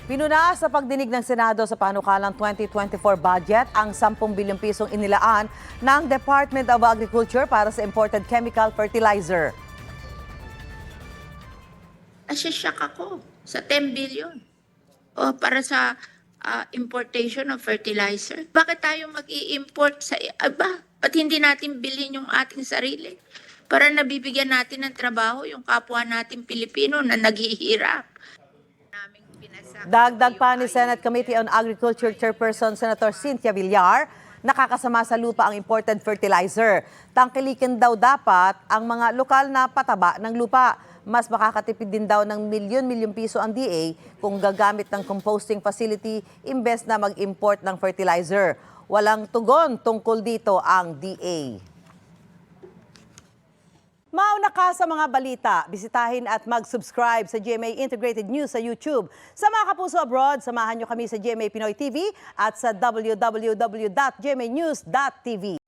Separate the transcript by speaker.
Speaker 1: Pinuna sa pagdinig ng Senado sa panukalang 2024 budget ang 10 bilyong pisong inilaan ng Department of Agriculture para sa imported chemical fertilizer.
Speaker 2: Nasya-shock ako sa 10 billion o para sa importation of fertilizer. Bakit tayo mag-i-import sa iba? Ba't hindi natin bilhin yung ating sarili? Para nabibigyan natin ng trabaho yung kapwa natin Pilipino na naghihirap.
Speaker 1: Dagdag pa ni Senate Committee on Agriculture Chairperson Senator Cynthia Villar, nakakasama sa lupa ang imported fertilizer. Tangkilikin daw dapat ang mga lokal na pataba ng lupa. Mas makakatipid din daw ng milyon-milyong piso ang DA kung gagamit ng composting facility imbes na mag-import ng fertilizer. Walang tugon tungkol dito ang DA. Mauna ka sa mga balita, bisitahin at mag-subscribe sa GMA Integrated News sa YouTube. Sa mga kapuso abroad, samahan nyo kami sa GMA Pinoy TV at sa www.gmanews.tv.